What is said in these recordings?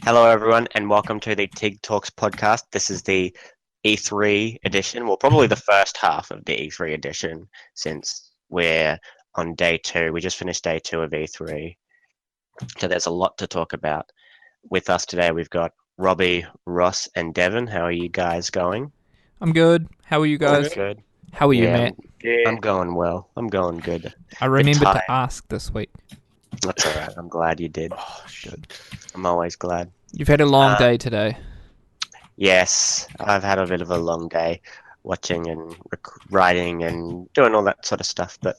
Hello, everyone, and welcome to the TIG Talks podcast. This is the E3 edition, well, probably the first half of the E3 edition since we're on day 2. We just finished day 2 of E3, so there's a lot to talk about. With us today, we've got Robbie, Ross, and Devon. How are you guys going? I'm good. How are you guys? Good. How are you, Matt? Yeah. I'm going well. I'm going good. I remembered to ask this week. That's all right. I'm glad you did. Oh, good. I'm always glad. You've had a long day today. Yes, I've had a bit of a long day watching and writing and doing all that sort of stuff, but,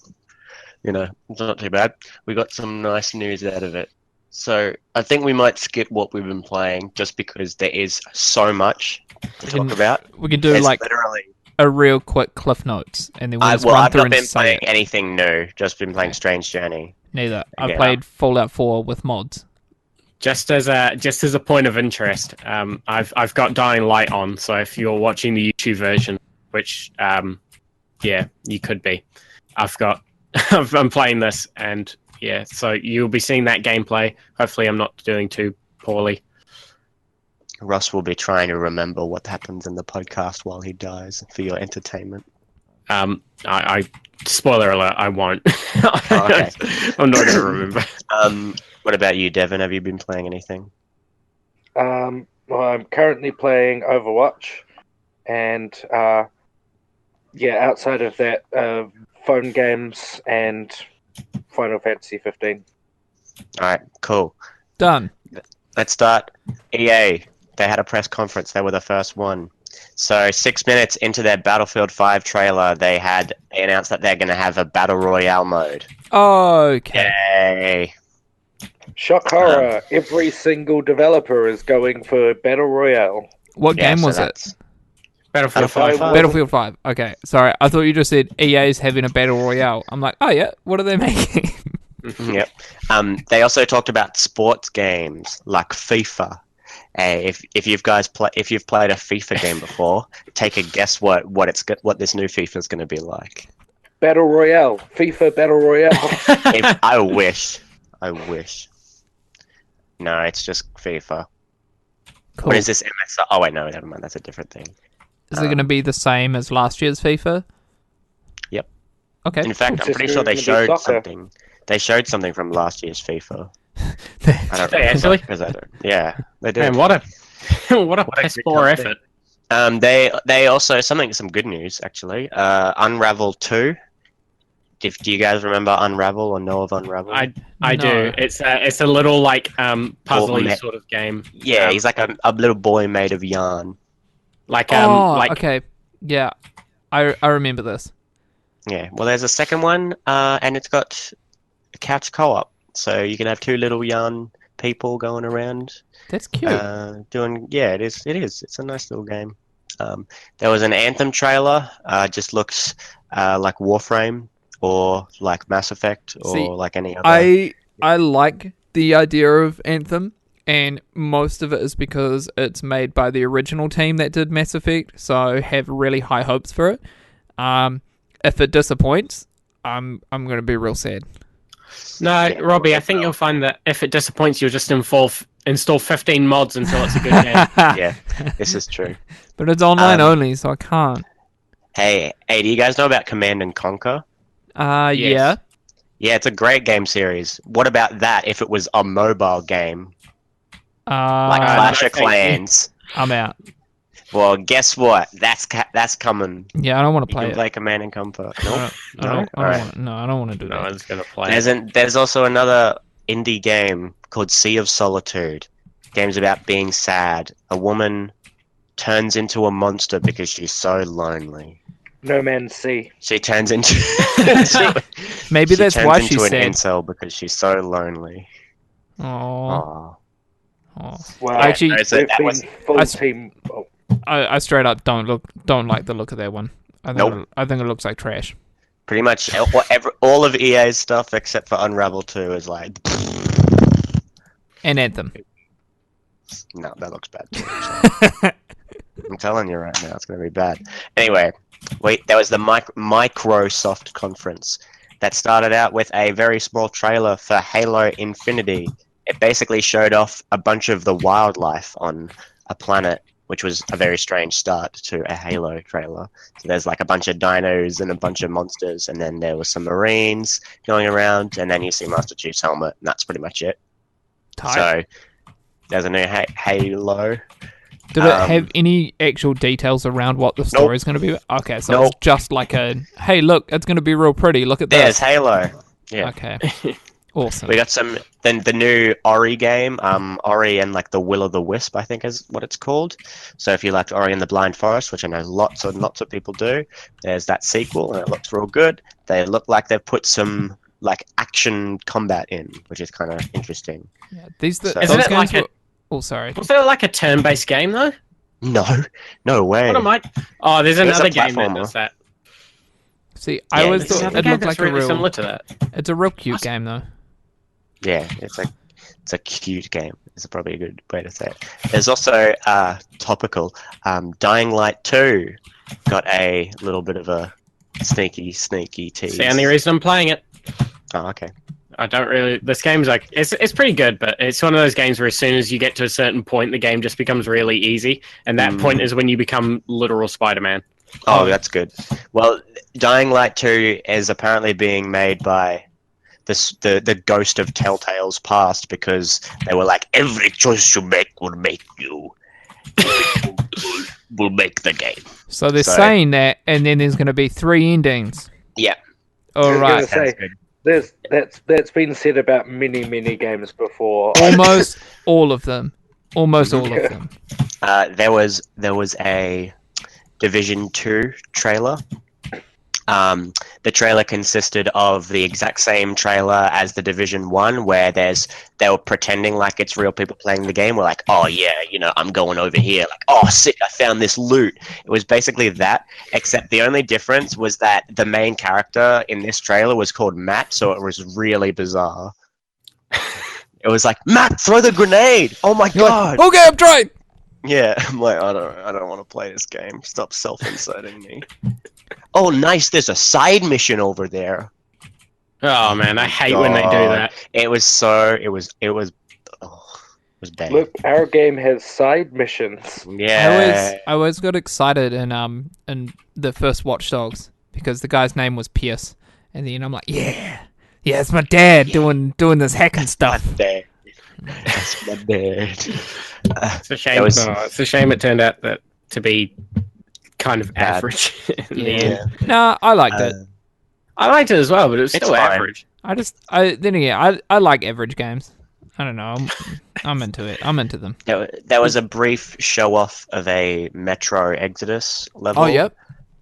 you know, it's not too bad. We got some nice news out of it. So I think we might skip what we've been playing just because there is so much to talk about. We can do It's like literally a real quick cliff notes, and then we'll just run I've through not and been say playing it. anything new, just been playing Strange Journey. Neither. I Yeah. played Fallout 4 with mods. Just as a point of interest, I've got Dying Light on. So if you're watching the YouTube version, which yeah, you could be, I'm playing this, and yeah, so you'll be seeing that gameplay. Hopefully, I'm not doing too poorly. Ross will be trying to remember what happens in the podcast while he dies for your entertainment. I spoiler alert, I won't. Oh, okay. I'm not going to remember. What about you, Devon? Have you been playing anything? Well, I'm currently playing Overwatch, and outside of that, phone games and Final Fantasy 15. All right, cool. Done. Let's start. EA, they had a press conference. They were the first one. So 6 minutes into their Battlefield 5 trailer, they announced that they're going to have a Battle Royale mode. Okay. Yay. Shock horror! Every single developer is going for Battle Royale. What Yeah, game so was it? that's- Battlefield Battlefield 5. Battlefield 5. Okay. Sorry, I thought you just said EA's having a Battle Royale. I'm like, oh yeah, what are they making? Yep. They also talked about sports games like FIFA. If you've played a FIFA game before, take a guess what this new FIFA is going to be like. Battle Royale. FIFA Battle Royale. I wish. No, it's just FIFA. Cool. What is this MSI? Oh wait, no, never mind. That's a different thing. Is it going to be the same as last year's FIFA? Yep. Okay. In fact, It's I'm just pretty sure they gonna be showed soccer. something. They showed something from last year's FIFA. I don't They actually? because I don't. Yeah, they did. Man, what a piss good poor company. effort. They also some good news actually. Unravel 2. Do you guys remember Unravel or know of Unravel? I No. do. It's a little like puzzly Or sort of game. Yeah, he's like a little boy made of yarn. Like okay. Yeah. I remember this. Yeah. Well, there's a second one, and it's got a couch co-op, so you can have two little yarn people going around. That's cute. Doing. Yeah, it is. It's a nice little game. There was an Anthem trailer. Just looks like Warframe or like Mass Effect or See, like any other. I like the idea of Anthem, and most of it is because it's made by the original team that did Mass Effect, so I have really high hopes for it. If it disappoints, I'm going to be real sad. No, Robbie, I think you'll find that if it disappoints, you'll just install 15 mods until it's a good game. Yeah, this is true. But it's online only, so I can't. Hey, do you guys know about Command and Conquer? Yes. Yeah. Yeah, it's a great game series. What about that if it was a mobile game? Like Clash I of think- Clans. I'm out. Well, guess what? That's coming. Yeah, I don't want to You play can it. play Command and Conquer. Nope. I Alright. don't want to do No that. one's gonna play. There's also another indie game called Sea of Solitude. Game's about being sad. A woman turns into a monster because she's so lonely. No Man's Sea. She turns into Maybe that's why she's she's an sad. incel because she's so lonely. Oh. Aw. Wow. Actually, No, so They've that been was full I- team. Oh, I straight up don't like the look of that one. Nope. I think it looks like trash. pretty much all of EA's stuff except for Unravel 2 is like, And Anthem. no, that looks bad too. I'm telling you right now, it's going to be bad. Anyway, there was the Microsoft conference that started out with a very small trailer for Halo Infinity. it basically showed off a bunch of the wildlife on a planet, which was a very strange start to a Halo trailer. So there's like a bunch of dinos and a bunch of monsters, and then there was some Marines going around, and then you see Master Chief's helmet, and that's pretty much it. Tight. So there's a new Halo. Did it have any actual details around what the story is going to be? Okay, so it's just like a, hey, look, it's going to be real pretty. Look at this. There's Halo. Yeah. Okay. Awesome. We got then the new Ori game, Ori and like the Will of the Wisp, I think is what it's called. So if you liked Ori and the Blind Forest, which I know lots and lots of people do, there's that sequel, and it looks real good. They look like they've put some like action combat in, which is kind of interesting. Yeah, Isn't it like a... Oh, sorry. Was there like a turn-based game though? No way. What am I? Oh, there's another game that does that. See, I always thought it looked like really a real similar to that. It's a real cute game though. Yeah, it's a cute game. It's probably a good way to say it. There's also topical. Dying Light 2 got a little bit of a sneaky tease. It's the only reason I'm playing it. Oh, okay. I don't really. This game's like it's pretty good, but it's one of those games where as soon as you get to a certain point, the game just becomes really easy, and that point is when you become literal Spider-Man. Oh, that's good. Well, Dying Light 2 is apparently being made by the ghost of Telltale's past, because they were like, every choice you make will make you will make the game. So they're saying that, and then there's going to be 3 endings. Yeah. All right. That's been said about many games before. Almost all of them. Almost all of them. There was a Division 2 trailer. The trailer consisted of the exact same trailer as the Division 1, where they were pretending like it's real people playing the game. We're like, oh yeah, I'm going over here. Like, oh sick, I found this loot. It was basically that, except the only difference was that the main character in this trailer was called Matt, so it was really bizarre. It was like, Matt, throw the grenade! Oh my god! Like, okay, I'm trying! Yeah, I'm like, I don't want to play this game. Stop self-inserting me. Oh, nice. There's a side mission over there. Oh man, I hate when they do that. It was bad. Look, our game has side missions. Yeah. I always got excited in the first Watch Dogs because the guy's name was Pierce, and then I'm like, yeah, it's my dad doing this hacking stuff. That's my dad. It's a shame. It's a shame it turned out to be kind of bad. Average in the end. No, I liked it. I liked it as well, but it was still average. I like average games. I don't know. I'm into it. I'm into them. There was a brief show off of a Metro Exodus level. Oh, yep.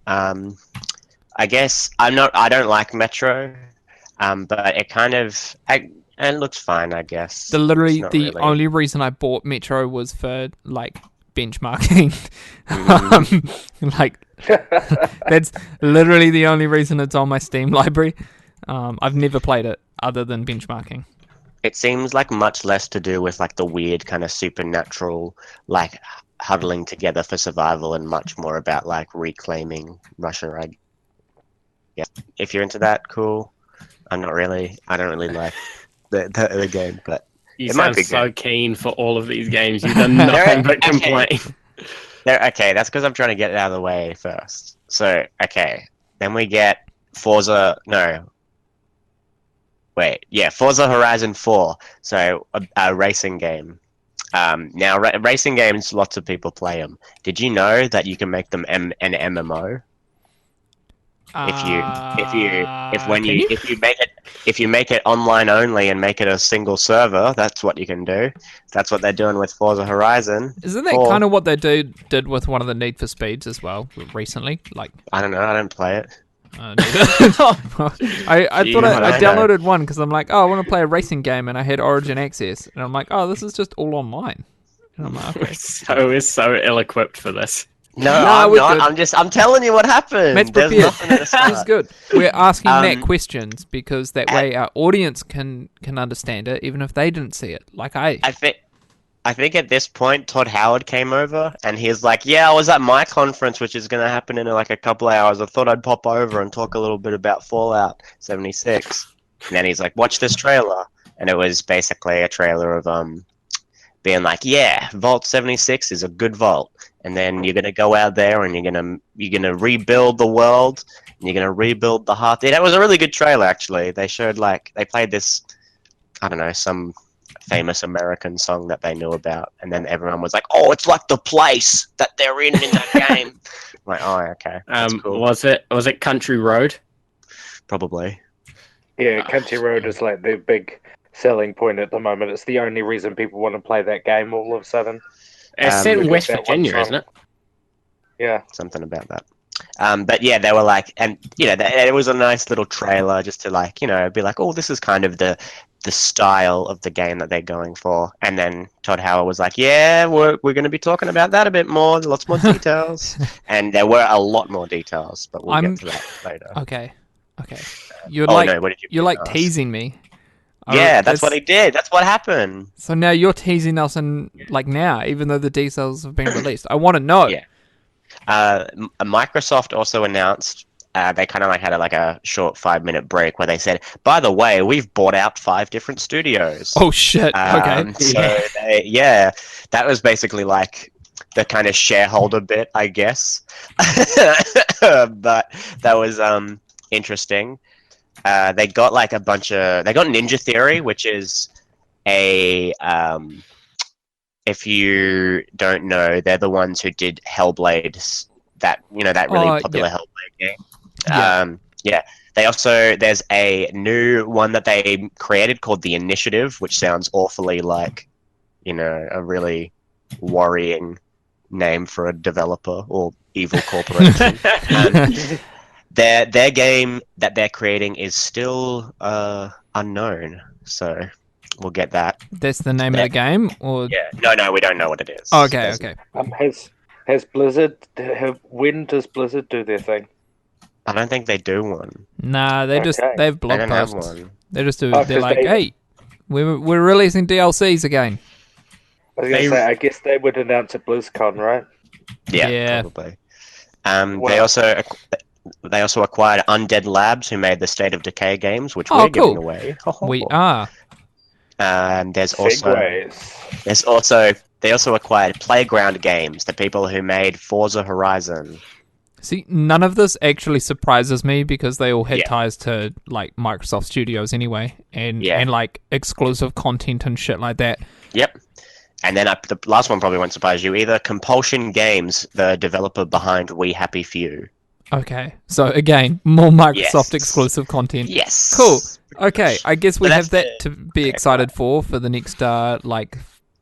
I guess I don't like Metro, but it kind of it looks fine. I guess. The only reason I bought Metro was for like benchmarking. That's literally the only reason it's on my Steam library. I've never played it other than benchmarking. It seems like much less to do with like the weird kind of supernatural like huddling together for survival, and much more about like reclaiming Russia. If you're into that, cool. I don't really like the game, but you sound so keen for all of these games. You've done nothing but complain. Okay, that's because I'm trying to get it out of the way first. So, okay, then we get Forza Horizon 4. So, a racing game. Now, racing games, lots of people play them. Did you know that you can make them an MMO? If you make it online only and make it a single server, that's what you can do. That's what they're doing with Forza Horizon. Isn't that kind of what they did with one of the Need for Speeds as well recently? Like, I don't know. I don't play it. I thought I downloaded one because I'm like, oh, I want to play a racing game, and I had Origin Access, and I'm like, oh, this is just all online. And I'm like, okay. We're so ill-equipped for this. No, I'm not. Good. I'm telling you what happened. Matt's prepared. This is good. We're asking Matt questions because that way our audience can understand it, even if they didn't see it. Like I think at this point Todd Howard came over and he's like, "Yeah, I was at my conference, which is going to happen in like a couple of hours. I thought I'd pop over and talk a little bit about Fallout 76." And then he's like, "Watch this trailer." and it was basically a trailer of being like, yeah, Vault 76 is a good vault, and then you're gonna go out there and you're gonna rebuild the world, and you're gonna rebuild the heart. That was a really good trailer, actually. They showed they played this, I don't know, some famous American song that they knew about, and then everyone was like, "Oh, it's like the place that they're in that game." I'm like, oh, okay, that's cool. Was it Country Road? Probably. Yeah, Country Road is like the big selling point at the moment. It's the only reason people want to play that game all of a sudden. It's set in West Virginia, isn't it? Yeah, something about that. But yeah, they were like, and it was a nice little trailer just to be like, oh, this is kind of the style of the game that they're going for. And then Todd Howard was like, yeah, we're going to be talking about that a bit more, lots more details. And there were a lot more details, but we'll get to that later. Okay. You're what did you ask? Teasing me. Yeah, that's what he did. That's what happened. So now you're teasing us now, even though the details have been released. I want to know. Yeah. Microsoft also announced they kind of had a short 5-minute break where they said, by the way, we've bought out 5 different studios. Oh shit. Okay. So that was basically like the kind of shareholder bit, I guess. But that was interesting. They got they got Ninja Theory, which is a if you don't know, they're the ones who did Hellblade, that really popular Hellblade game. There's a new one that they created called The Initiative, which sounds awfully like, a really worrying name for a developer or evil corporation. Their game that they're creating is still unknown, so we'll get that. That's the name of the game, or no, we don't know what it is. Okay. Has Blizzard? When does Blizzard do their thing? I don't think they do one. Nah, they've blog posts. They just do. They're like, hey, we're releasing DLCs again. I was gonna say, I guess they would announce at BlizzCon, right? Yeah. Probably. They also acquired Undead Labs, who made the State of Decay games, which we're giving away. We are. And they also acquired Playground Games, the people who made Forza Horizon. See, none of this actually surprises me because they all had ties to Microsoft Studios anyway, and exclusive content and shit like that. Yep. And then the last one probably won't surprise you either. Compulsion Games, the developer behind We Happy Few. Okay, so again, more Microsoft exclusive content. Yes. Cool. Okay, I guess we have that to be excited for the next 4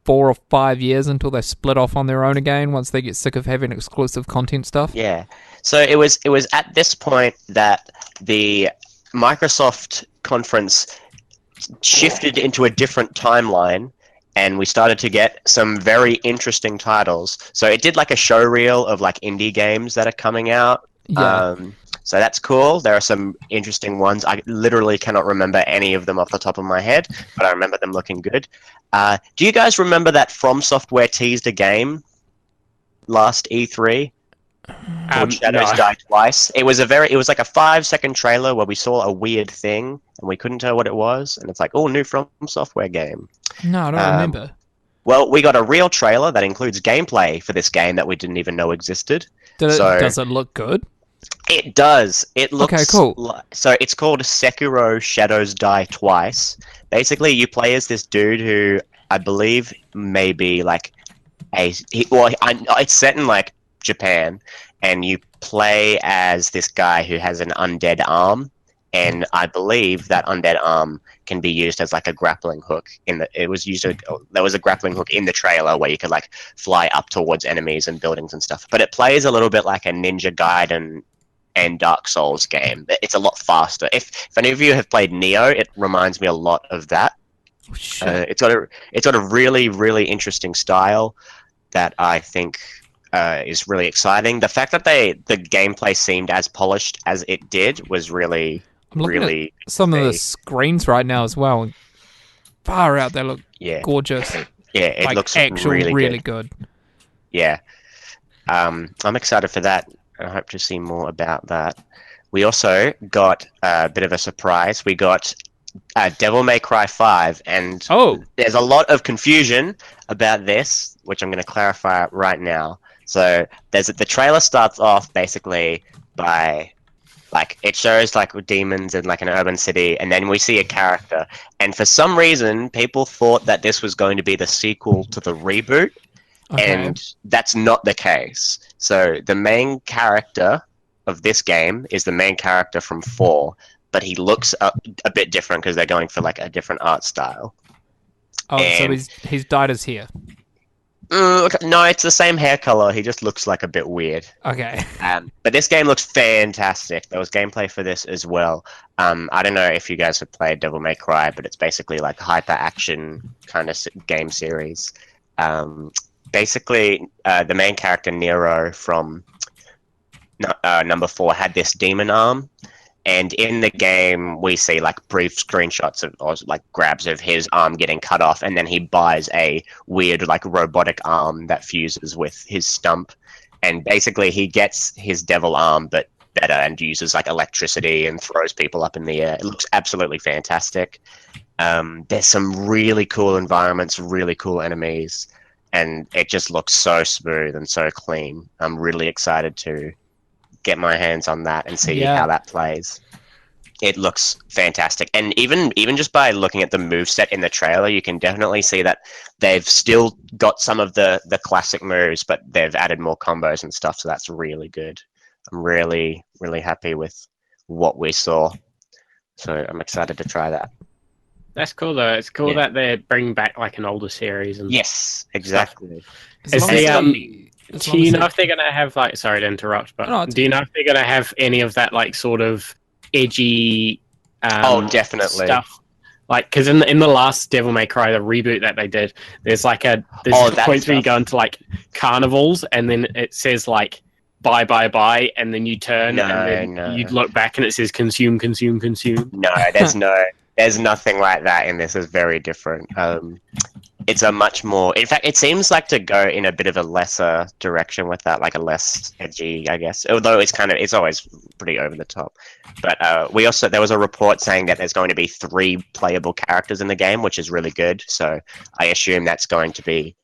or 5 years until they split off on their own again once they get sick of having exclusive content stuff. Yeah. So it was at this point that the Microsoft conference shifted into a different timeline, and we started to get some very interesting titles. So it did a show reel of indie games that are coming out. Yeah. So that's cool. There are some interesting ones. I literally cannot remember any of them off the top of my head, but I remember them looking good. Do you guys remember that From Software teased a game last E3 called Shadows Die Twice? It was like a 5-second trailer where we saw a weird thing and we couldn't tell what it was, and it's like, oh, new From Software game. No, I don't remember. Well, we got a real trailer that includes gameplay for this game that we didn't even know existed. Does it look good? It does. It looks okay, cool. So it's called Sekiro Shadows Die Twice. Basically, you play as this dude who I believe may be it's set in Japan, and you play as this guy who has an undead arm, and I believe that undead arm can be used as a grappling hook. There was a grappling hook in the trailer where you could fly up towards enemies and buildings and stuff. But it plays a little bit like a Ninja Gaiden and Dark Souls game. It's a lot faster. If any of you have played Neo, it reminds me a lot of that. It's got a really, really interesting style that I think is really exciting. The fact that the gameplay seemed as polished as it did was really. I'm looking at some of the screens right now as well. Far out, they look gorgeous. Yeah, it looks really good. Yeah. I'm excited for that. I hope to see more about that. We also got a bit of a surprise. We got Devil May Cry 5, and Oh, there's a lot of confusion about this, which I'm going to clarify right now. So the trailer starts off basically by like it shows like demons in like an urban city, and then we see a character. And for some reason, people thought that this was going to be the sequel to the reboot, okay. and that's not the case. So the main character of this game is the main character from 4, but he looks a bit different because they're going for like a different art style. Oh, so And he's dyed his hair. no, it's the same hair color. He just looks like a bit weird. Okay. But this game looks fantastic. There was gameplay for this as well. I don't know if you guys have played Devil May Cry, but it's basically like hyper action kind of game series. Basically, the main character Nero from number 4 had this demon arm. And in the game, we see like brief screenshots of, or like grabs of his arm getting cut off, and then he buys a weird like robotic arm that fuses with his stump, and basically he gets his devil arm but better and uses like electricity and throws people up in the air. It looks absolutely fantastic. There's some really cool environments, really cool enemies, and it just looks so smooth and so clean. I'm really excited to get my hands on that and see how that plays. It looks fantastic, and even just by looking at the moveset in the trailer, you can definitely see that they've still got some of the classic moves, but they've added more combos and stuff, so that's really good. I'm really happy with what we saw, so I'm excited to try that. That's cool though. It's cool that they're bringing back like an older series. And yes, exactly. Is do you know if they're gonna have like? Sorry to interrupt, but do you know if they're gonna have any of that like sort of edgy? Definitely stuff. Like, because in the last Devil May Cry, the reboot that they did, there's like a point where you go into like carnivals, and then it says like bye, and then you turn, and then you look back, and it says consume. No, there's nothing like that in this. It's very different. It's a much more. In fact, it seems like to go in a bit of a lesser direction with that, like a less edgy, I guess. Although it's always pretty over the top. But there was a report saying that there's going to be 3 playable characters in the game, which is really good. So I assume that's going to be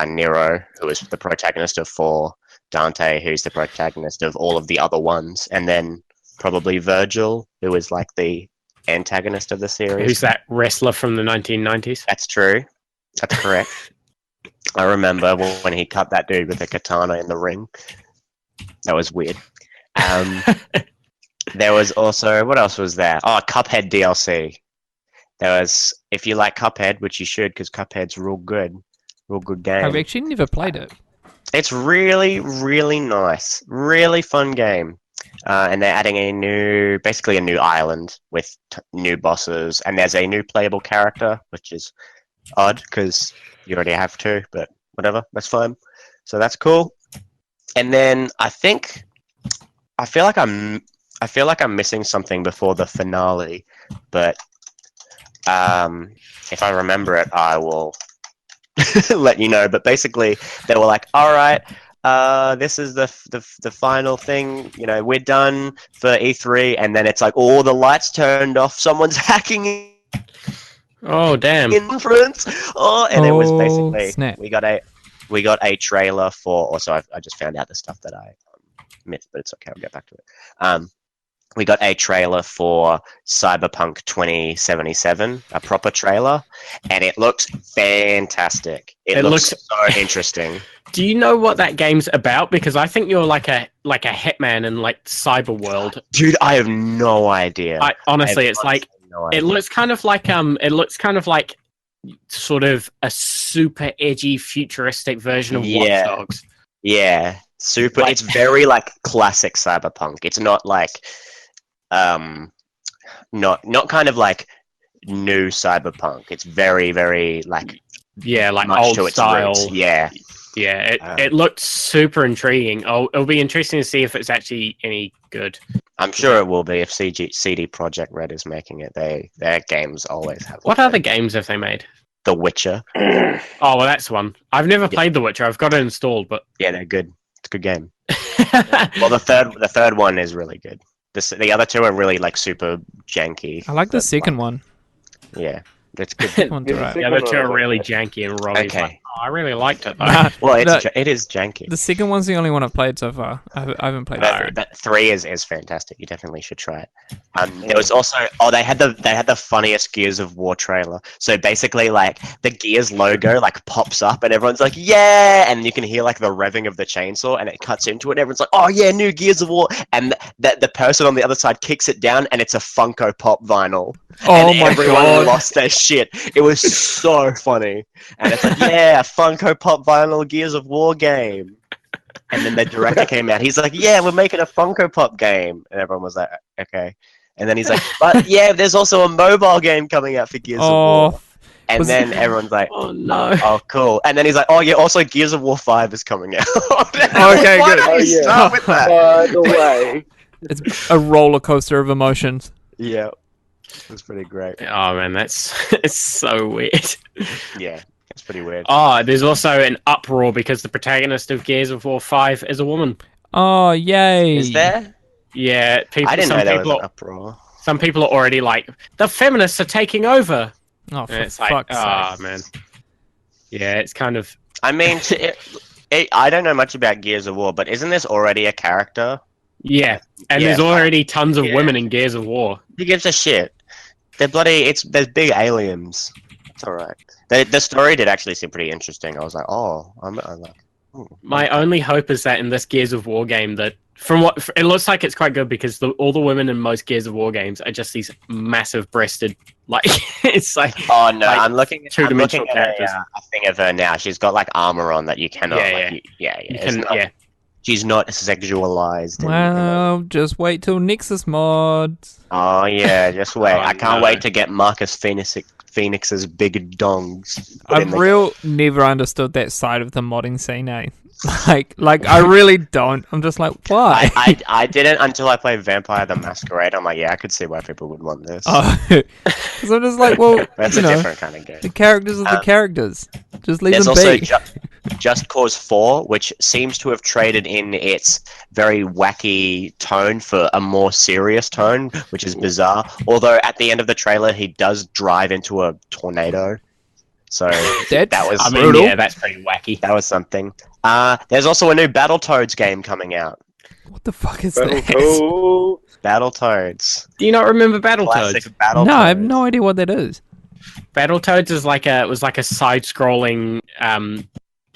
Nero, who is the protagonist of 4, Dante, who's the protagonist of all of the other ones, and then probably Virgil, who is like the antagonist of the series. Who's that wrestler from the 1990s? That's true. That's correct. I remember when he cut that dude with a katana in the ring. That was weird. There was also, what else was there? Oh, Cuphead DLC. There was, if you like Cuphead, which you should, because Cuphead's real good game. I've actually never played it. It's really nice, really fun game. And they're adding basically a new island with new bosses, and there's a new playable character, which is odd because you already have 2, but whatever, that's fine. So that's cool. And then I feel like I'm missing something before the finale, but if I remember it, I will let you know. But basically, they were like, "All right, this is the final thing. You know, we're done for E3," and then it's like all the lights turned off. Someone's hacking. Oh damn! Inference. And it was basically snap. we got a trailer for. Also, I just found out the stuff that I missed, but it's okay. I'll get back to it. We got a trailer for Cyberpunk 2077, a proper trailer, and it looks fantastic. It looks so interesting. Do you know what that game's about? Because I think you're like a hitman in like cyber world. Dude, I have no idea. Honestly, it's like it looks kind of like sort of a super edgy futuristic version of Watch Dogs. Yeah, super. It's very like classic Cyberpunk. It's not like not kind of like new Cyberpunk. It's very like like much old to its style. Roots. Yeah. It looked super intriguing. It'll be interesting to see if it's actually any good. I'm sure it will be if CD Projekt Red is making it. Their games always have. What other games have they made? The Witcher. Oh, well, that's one. I've never played The Witcher. I've got it installed, but yeah, they're good. It's a good game. Well, the third one is really good. The other 2 are really like super janky. I like the second one. Yeah, that's good. One's Yeah, the alright. The other two are really janky, and Robbie's Okay. like, oh, I really liked it though. Nah, Well, no, it is janky. the second one's the only one I've played so far. I haven't played But, three. but 3 is fantastic. You definitely should try it. There was also they had the funniest Gears of War trailer. So basically, like the Gears logo like pops up and everyone's like, yeah, and you can hear like the revving of the chainsaw, and it cuts into it. And everyone's like, oh yeah, new Gears of War, and the person on the other side kicks it down, and it's a Funko Pop vinyl. Oh And my everyone god! lost their shit. It was so funny, and it's like, yeah, Funko Pop vinyl Gears of War game. And then the director came out. He's like, yeah, we're making a Funko Pop game. And everyone was like, okay. And then he's like, but yeah, there's also a mobile game coming out for Gears of War. Oh, And was then everyone's like, Oh no! oh, cool. And then he's like, oh yeah, also Gears of War 5 is coming out. Okay, Why good. don't Oh, we yeah. start with that? By the way, it's a roller coaster of emotions. Yeah. It was pretty great. Oh man, it's so weird. Yeah, it's pretty weird. Oh, there's also an uproar because the protagonist of Gears of War 5 is a woman. Oh, yay! Is there? Yeah, people. I didn't know there was people an uproar. Some people are already like, the feminists are taking over. Oh, for And it's fuck's like, sake! oh man. Yeah, it's kind of. I mean, I don't know much about Gears of War, but isn't this already a character? Yeah, and Yeah. there's already tons of Yeah. women in Gears of War. Who gives a shit? They're bloody. There's big aliens. It's all right. The story did actually seem pretty interesting. I was like, oh, I'm like, My only hope is that in this Gears of War game, that from what it looks like, it's quite good because all the women in most Gears of War games are just these massive-breasted, like it's like. oh no, like, I'm looking two-dimensional at characters. a thing of her now. She's got like armor on that you cannot. Yeah, yeah. You It's can, not- yeah. She's not sexualized. and- Well, just wait till Nexus mods. Oh yeah, just wait. Oh, I can't no. wait to get Marcus Phoenix's big dongs. I've never understood that side of the modding scene, eh? Like I really don't. I'm just like, why? I didn't until I played Vampire the Masquerade. I'm like, yeah, I could see why people would want this. Oh, because I'm just like, well, That's you a know, different kind of game. the characters are the characters. Just leave There's them also be. Just Cause 4, which seems to have traded in its very wacky tone for a more serious tone, which is bizarre. Although at the end of the trailer, he does drive into a tornado. So That's that was I mean, brutal. yeah, that's pretty wacky. that was something. There's also a new Battletoads game coming out. What the fuck is that? Battletoads. Battletoads. Do you not remember Battletoads? Classic Battletoads. No, I have no idea what that is. Battletoads is was like a side-scrolling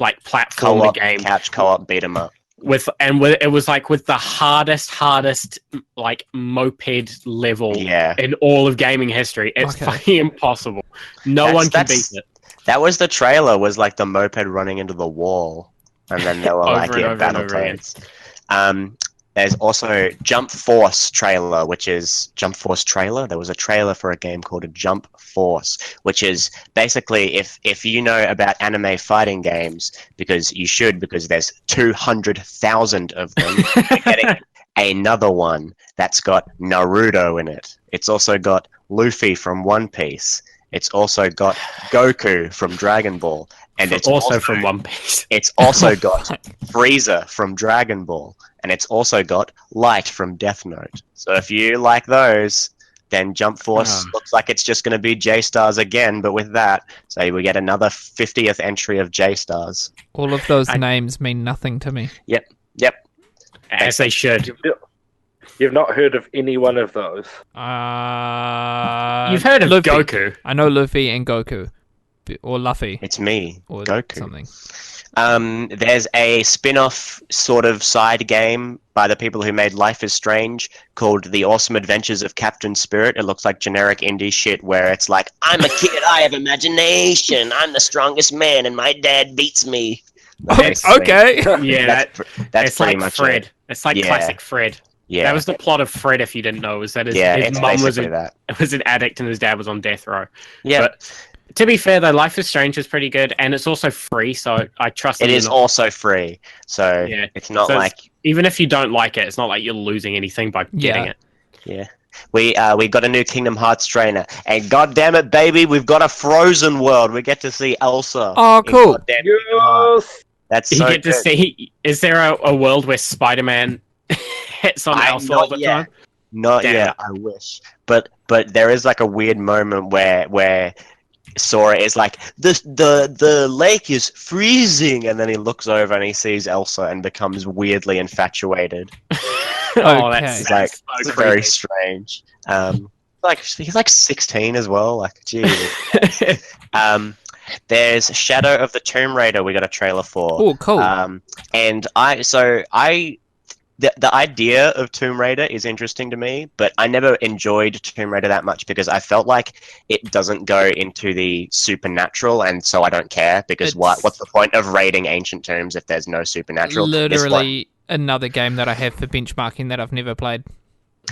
like platform Co-op, game couch co-op, beat 'em up. it was like with the hardest like moped level Yeah. in all of gaming history. It's Okay. fucking impossible. No That's- one can that's- beat it. That was the trailer, was like the moped running into the wall. And then they were Over like, and yeah, over and over again. Battletoads. There's also Jump Force trailer, which is Jump Force trailer. There was a trailer for a game called a Jump Force, which is basically if you know about anime fighting games, because you should, because there's 200,000 of them. You're getting another one that's got Naruto in it. It's also got Luffy from One Piece. It's also got Goku from Dragon Ball, and it's also from One Piece. It's also got Frieza from Dragon Ball, and it's also got Light from Death Note. So if you like those, then Jump Force looks like it's just going to be J-Stars again, but with that. So we get another 50th entry of J-Stars. All of those names mean nothing to me. Yep. As they should. You've not heard of any one of those. You've heard of Luffy. Goku. I know Luffy and Goku. Or Luffy. It's me, Or Goku. something. There's a spin-off sort of side game by the people who made Life is Strange called The Awesome Adventures of Captain Spirit. It looks like generic indie shit where it's like, I'm a kid, I have imagination, I'm the strongest man, and my dad beats me. Okay. Yeah, That's it's pretty like much Fred. it. It's like Yeah. classic Fred. Yeah, That was the plot of Fred, if you didn't know, was that his it's mum basically that. was an addict and his dad was on death row. Yeah, But to be fair, though, Life is Strange is pretty good, and it's also free, so I trust it them is enough. also free, so Yeah. it's not So like even if you don't like it, it's not like you're losing anything by getting Yeah. it. yeah. We got a new Kingdom Hearts trainer, and god damn it, baby, we've got a Frozen world. We get to see Elsa. Oh, in cool. goddamn Kingdom Hearts. Yes. That's You so get to good. see. Is there a world where Spider-Man hits on Elsa all the time? Not Damn yet. it. I wish, but there is like a weird moment where Sora is like, the lake is freezing, and then he looks over and he sees Elsa and becomes weirdly infatuated. Oh, Okay. that's, It's like so it's creepy. very strange. Like he's like 16 as well. Like, Jesus. There's Shadow of the Tomb Raider. We got a trailer for. Oh, cool. And the idea of Tomb Raider is interesting to me, but I never enjoyed Tomb Raider that much because I felt like it doesn't go into the supernatural, and so I don't care because what's the point of raiding ancient tombs if there's no supernatural? Literally another game that I have for benchmarking that I've never played.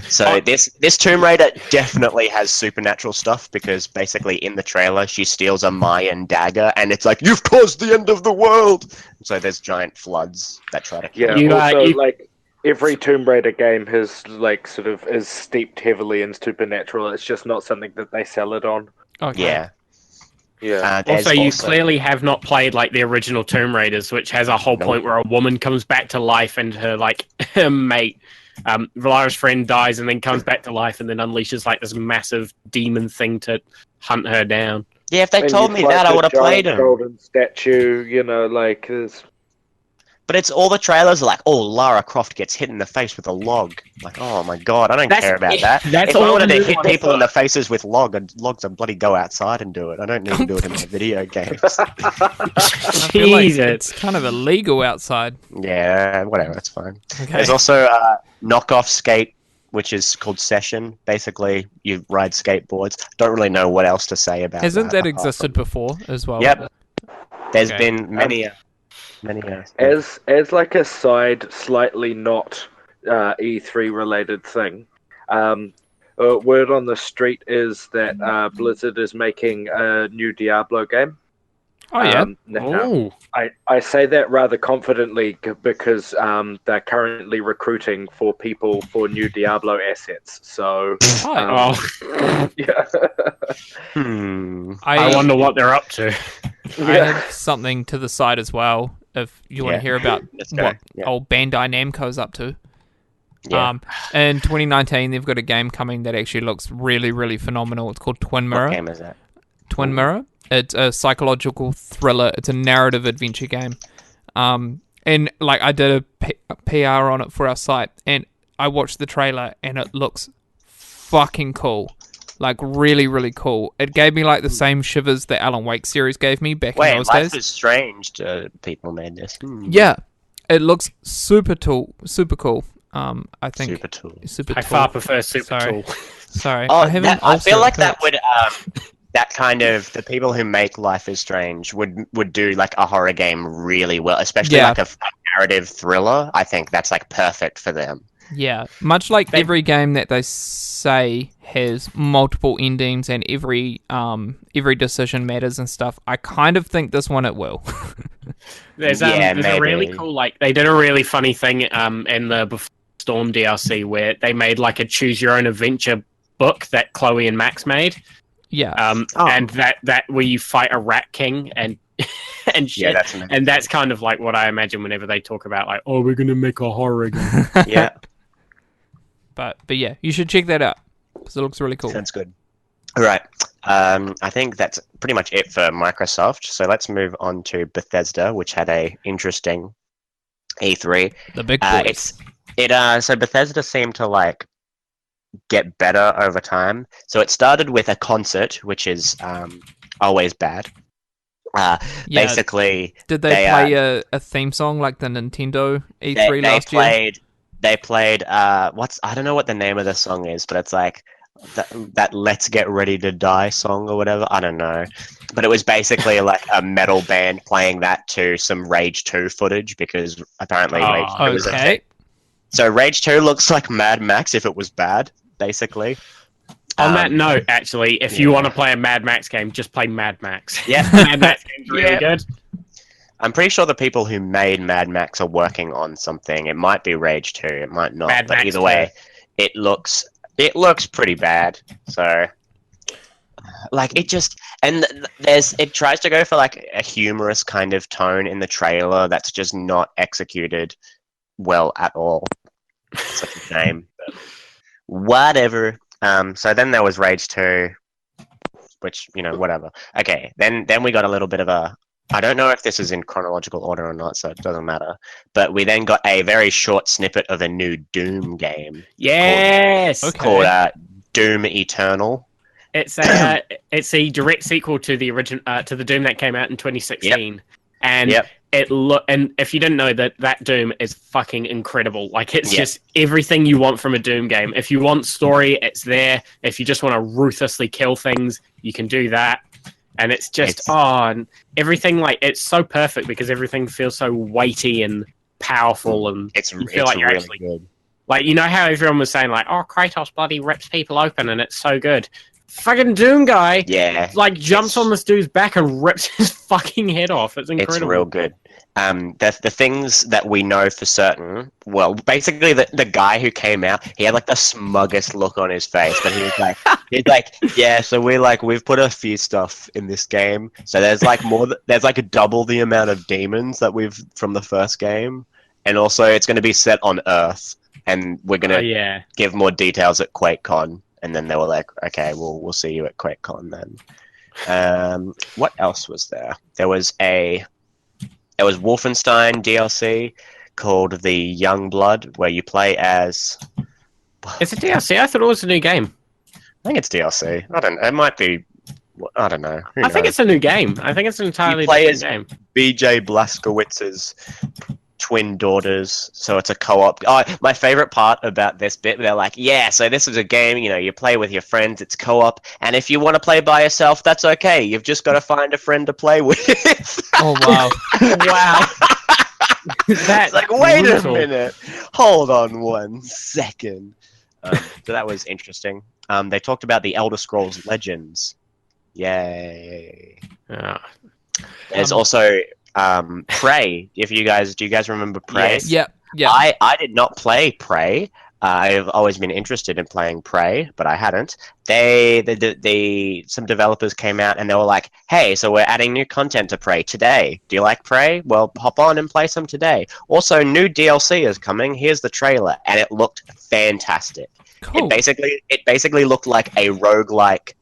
So this Tomb Raider definitely has supernatural stuff because basically in the trailer she steals a Mayan dagger and it's like, you've caused the end of the world. So there's giant floods that try to kill. Yeah. Like every Tomb Raider game has like sort of is steeped heavily in supernatural. It's just not something that they sell it on. Okay. Yeah. Yeah. Also, you clearly have not played like the original Tomb Raiders, which has a whole point where a woman comes back to life and her like her mate, Valara's friend, dies and then comes back to life and then unleashes like this massive demon thing to hunt her down. Yeah, if they told me that, I would have played them. Golden statue, you know, like there's. But it's all the trailers are like, oh, Lara Croft gets hit in the face with a log. Like, oh my god, I don't care about that. If I wanted to hit people in the faces with logs, I'd bloody go outside and do it. I don't need to do it in my video games. I feel like it's kind of illegal outside. Yeah, whatever, it's fine. Okay. There's also knockoff skate, which is called Session. Basically, you ride skateboards. Don't really know what else to say about Hasn't that. that existed before as well? Yep. There's been many. As like a side, slightly not E3 related thing. Word on the street is that Blizzard is making a new Diablo game. Oh yeah. Now, I say that rather confidently because they're currently recruiting for people for new Diablo assets. So yeah. I wonder what they're up to. I have something to the side as well. If you want to hear about what old Bandai Namco's up to. Yeah. In 2019, they've got a game coming that actually looks really, really phenomenal. It's called Twin Mirror. What game is that? Twin Mirror. It's a psychological thriller. It's a narrative adventure game. And like I did a PR on it for our site, and I watched the trailer, and it looks fucking cool. Like, really, really cool. It gave me, like, the same shivers that Alan Wake series gave me back in those days. Life is Strange people made this. Yeah. It looks super cool. I think... Super I far prefer Super Tool. Sorry. Oh, I feel like that would... that kind of... The people who make Life is Strange would do, like, a horror game really well. Especially, like, a narrative thriller. I think that's, like, perfect for them. Yeah, much like every game that they say has multiple endings and every decision matters and stuff, I kind of think this one it will. There's a really cool, like, they did a really funny thing in the Before Storm DLC where they made like a choose your own adventure book that Chloe and Max made. Yeah. And that where you fight a rat king and shit. Yeah, that's and that's kind of like what I imagine whenever they talk about like, oh, we're gonna make a horror game. Yeah. But yeah, you should check that out because it looks really cool. Sounds good. All right. I think that's pretty much it for Microsoft. So let's move on to Bethesda, which had a interesting E3. The big boys. So Bethesda seemed to like get better over time. So it started with a concert, which is always bad. Basically, did they play a theme song like the Nintendo E3 last year? They played I don't know what the name of the song is, but it's like that Let's Get Ready to Die song or whatever. I don't know. But it was basically like a metal band playing that to some Rage 2 footage because apparently Rage 2 was a thing. So Rage 2 looks like Mad Max if it was bad, basically. On that note, actually, if you want to play a Mad Max game, just play Mad Max. Yeah. Mad Max game's really good. I'm pretty sure the people who made Mad Max are working on something. It might be Rage 2, it might not. Mad but Max either 2. way, it looks pretty bad. So, like, it just... And it tries to go for, like, a humorous kind of tone in the trailer that's just not executed well at all. It's such a shame. But whatever. So then there was Rage 2, which, whatever. Okay, then we got a little bit of a... I don't know if this is in chronological order or not, so it doesn't matter. But we then got a very short snippet of a new Doom game. Yes! Called Doom Eternal. It's a direct sequel to the original to the Doom that came out in 2016. Yep. And and if you didn't know that Doom is fucking incredible. Like it's just everything you want from a Doom game. If you want story, it's there. If you just want to ruthlessly kill things, you can do that. And it's just and everything, like, it's so perfect because everything feels so weighty and powerful, and you feel like you're really actually good. Like, you know how everyone was saying, like, oh, Kratos bloody rips people open and it's so good. Fucking Doom guy, like, jumps on this dude's back and rips his fucking head off. It's incredible. It's real good. The things that we know for certain, well, basically the guy who came out, he had like the smuggest look on his face, but he was like, yeah, so we've put a few stuff in this game. So there's like there's like double the amount of demons that we've from the first game. And also it's going to be set on Earth, and we're going to give more details at QuakeCon. And then they were like, okay, we'll see you at QuakeCon then. What else was there? There was Wolfenstein DLC called The Young Blood, where you play as... It's a DLC? I thought it was a new game. I think it's DLC. It might be... I don't know. I think it's a new game. I think it's an entirely different game. BJ Blazkowicz's twin daughters, so it's a co-op. Oh, my favorite part about this bit, they're like, yeah, so this is a game, you play with your friends, it's co-op, and if you want to play by yourself, that's okay. You've just got to find a friend to play with. Oh, wow. Wow. That's like, wait a minute. Hold on 1 second. So that was interesting. They talked about the Elder Scrolls Legends. Yay. There's also... Prey. Do you guys remember Prey? Yes. Yeah. I did not play Prey. I've always been interested in playing Prey, but I hadn't. Some developers came out and they were like, "Hey, so we're adding new content to Prey today. Do you like Prey? Well, hop on and play some today. Also, new DLC is coming. Here's the trailer," and it looked fantastic. Cool. It basically looked like a roguelike.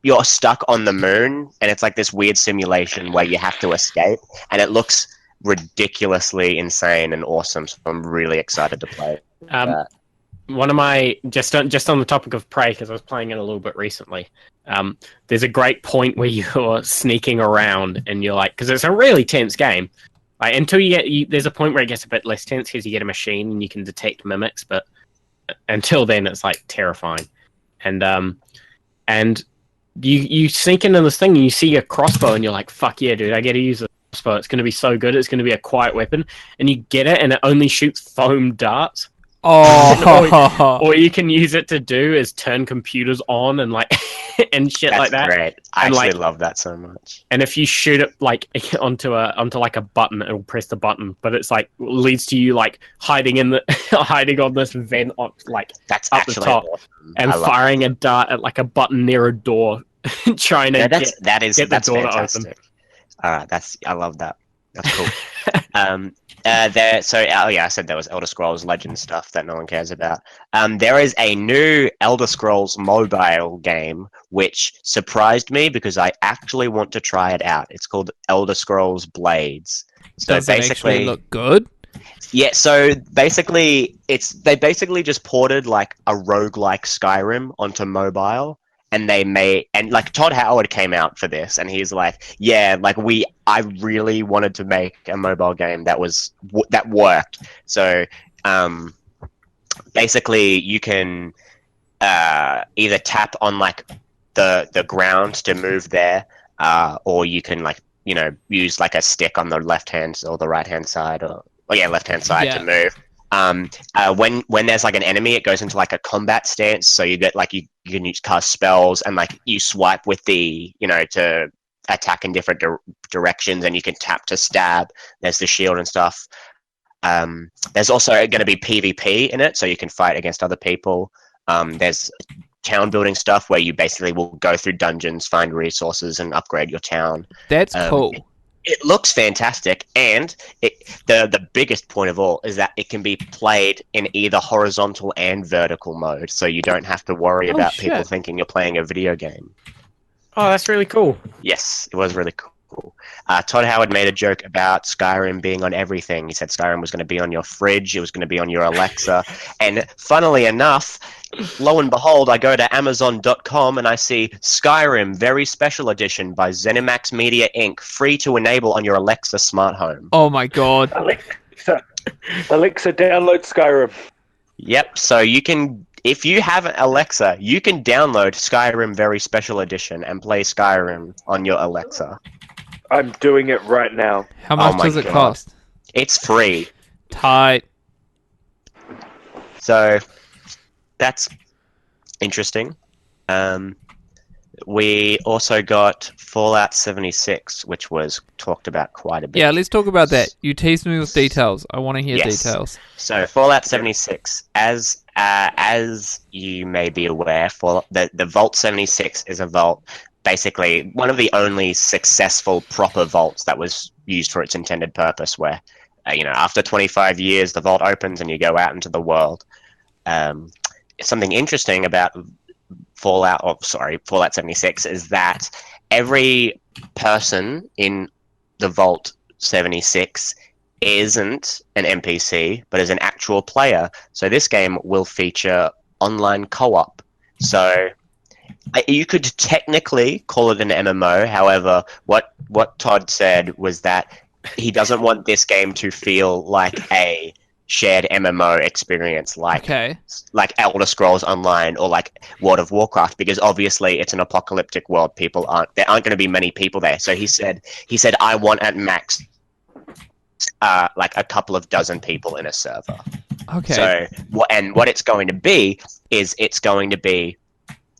You're stuck on the moon, and it's like this weird simulation where you have to escape, and it looks ridiculously insane and awesome, so I'm really excited to play that. One of my, just on the topic of Prey, because I was playing it a little bit recently, there's a great point where you're sneaking around, and you're like, because it's a really tense game, like, until there's a point where it gets a bit less tense, because you get a machine, and you can detect mimics, but until then, it's, like, terrifying. And you sneak into this thing and you see a crossbow and you're like, fuck yeah, dude, I get to use a crossbow. It's going to be so good. It's going to be a quiet weapon. And you get it and it only shoots foam darts. Oh. All you can use it to do is turn computers on and like and shit like that. That's great. I actually love that so much. And if you shoot it like onto like a button, it'll press the button. But it's like leads to you like hiding on this vent like that's up the top awesome. And firing a dart at like a button near a door, trying to get the door fantastic. to open. I love that. That's cool. I said there was Elder Scrolls Legend stuff that no one cares about. There is a new Elder Scrolls mobile game which surprised me because I actually want to try it out. It's called Elder Scrolls Blades. So does it actually look good? Yeah, so basically they basically ported like a roguelike Skyrim onto mobile. And like Todd Howard came out for this, and he's like, "Yeah, like I really wanted to make a mobile game that worked." So, basically, you can either tap on like the ground to move there, or you can use like a stick on the left hand or the right hand side, left hand side to move. When there's like an enemy, it goes into like a combat stance, so you get like you can cast spells and like you swipe with the to attack in different directions, and you can tap to stab. There's the shield and stuff. There's also going to be PvP in it, so you can fight against other people. There's town building stuff where you basically will go through dungeons, find resources, and upgrade your town. That's cool. It looks fantastic, and the biggest point of all is that it can be played in either horizontal and vertical mode, so you don't have to worry Oh, about people shit. thinking you're playing a video game. Oh, that's really cool. Yes, it was really cool. Todd Howard made a joke about Skyrim being on everything. He said Skyrim was going to be on your fridge, it was going to be on your Alexa, and funnily enough, lo and behold, I go to Amazon.com and I see Skyrim Very Special Edition by ZeniMax Media Inc. free to enable on your Alexa smart home. Oh my god. Alexa, download Skyrim. Yep, so you can, if you have an Alexa, you can download Skyrim Very Special Edition and play Skyrim on your Alexa. I'm doing it right now. How much my does it God. cost? It's free. Tight. So that's interesting. We also got Fallout 76, which was talked about quite a bit. Yeah, let's talk about that. You teased me with details. I want to hear Yes. details. So Fallout 76, as you may be aware, the Vault 76 is a vault, basically one of the only successful proper vaults that was used for its intended purpose, where after 25 years the vault opens and you go out into the world. Something interesting about Fallout 76 is that every person in the Vault 76 isn't an NPC, but is an actual player. So this game will feature online co-op. So you could technically call it an MMO. However, what Todd said was that he doesn't want this game to feel like a shared MMO experience like Elder Scrolls Online or like World of Warcraft, because obviously it's an apocalyptic world. There aren't going to be many people there. So he said I want at max like a couple of dozen people in a server. Okay. So what it's going to be is it's going to be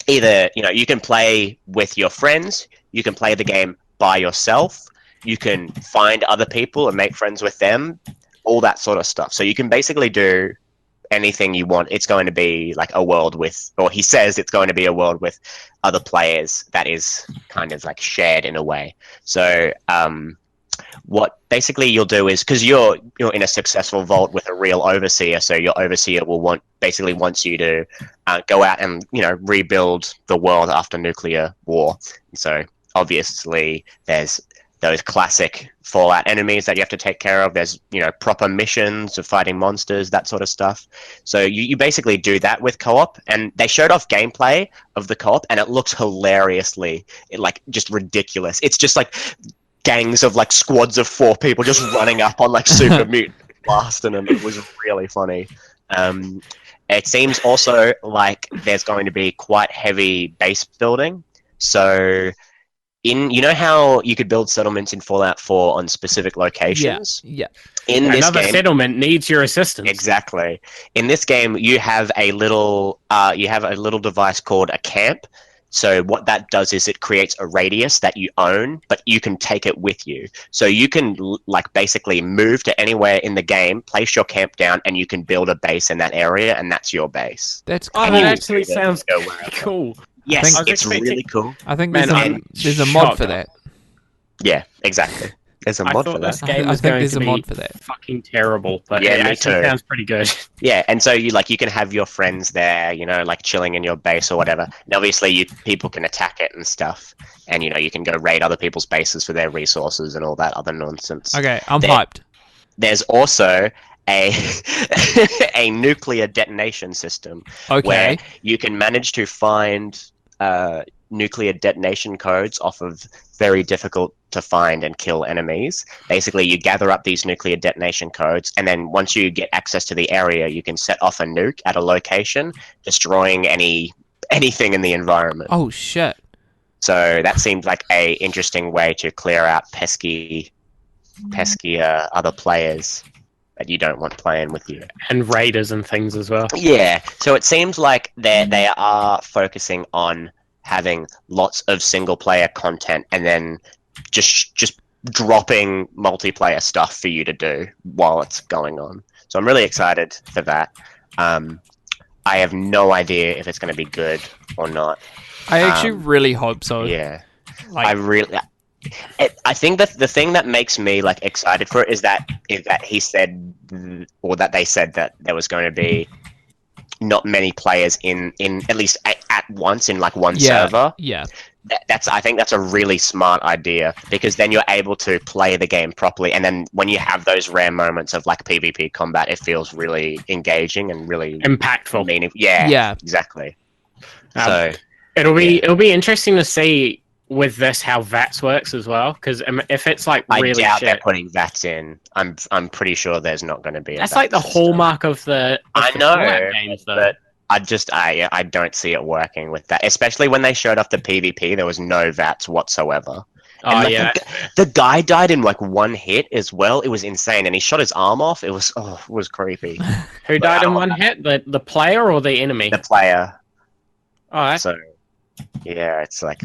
either you can play with your friends, you can play the game by yourself, you can find other people and make friends with them, all that sort of stuff. So you can basically do anything you want. It's going to be like a world with, or he says it's going to be a world with other players that is kind of like shared in a way. So what basically you'll do is, because you're in a successful vault with a real overseer, so your overseer will wants you to go out and rebuild the world after nuclear war. So obviously there's those classic Fallout enemies that you have to take care of. There's proper missions of fighting monsters, that sort of stuff. So you basically do that with co-op, and they showed off gameplay of the co-op, and it looks hilariously just ridiculous. It's just like gangs of like squads of 4 people just running up on like super mutant blasting them. It was really funny. It seems also like there's going to be quite heavy base building. So how you could build settlements in Fallout 4 on specific locations? Yeah. In this Another game, settlement needs your assistance. Exactly. In this game, you have a little device called a camp. So what that does is it creates a radius that you own, but you can take it with you. So you can basically move to anywhere in the game, place your camp down, and you can build a base in that area, and that's your base. That's cool. Oh, that actually sounds cool. Yes, it's really cool. I think Man, there's a mod for that. Yeah, exactly. There's a mod for that. This game I was think going there's to a be mod for that. fucking terrible, but Yeah, it me actually too. sounds pretty good. Yeah, and so you can have your friends there, chilling in your base or whatever. And obviously, people can attack it and stuff, and you can go raid other people's bases for their resources and all that other nonsense. Okay, I'm hyped. There's also a nuclear detonation system where you can manage to find nuclear detonation codes off of very difficult to find and kill enemies. Basically, you gather up these nuclear detonation codes, and then once you get access to the area, you can set off a nuke at a location, destroying anything in the environment. Oh shit. So that seems like a interesting way to clear out pesky other players that you don't want playing with you. And raiders and things as well. Yeah, so it seems like they are focusing on having lots of single player content and then just dropping multiplayer stuff for you to do while it's going on. So I'm really excited for that. I have no idea if it's going to be good or not. I actually really hope so. Yeah, I think that the thing that makes me like excited for it is that he said, or that they said, that there was going to be not many players in at least at once in like one server. Yeah. I think that's a really smart idea, because then you're able to play the game properly, and then when you have those rare moments of like PvP combat, it feels really engaging and really impactful. meaningful. Yeah, exactly. So it'll be interesting to see with this how VATS works as well, because if it's like really I doubt shit, they're putting VATS in. I'm pretty sure there's not going to be. That's like the hallmark of the. I know, games, but I don't see it working with that, especially when they showed off the PvP. There was no VATS whatsoever. Oh, and, like, yeah. The guy died in like one hit as well. It was insane, and he shot his arm off. It was creepy. Who died in one hit? The player or the enemy? The player. Oh, that's... So yeah, it's like,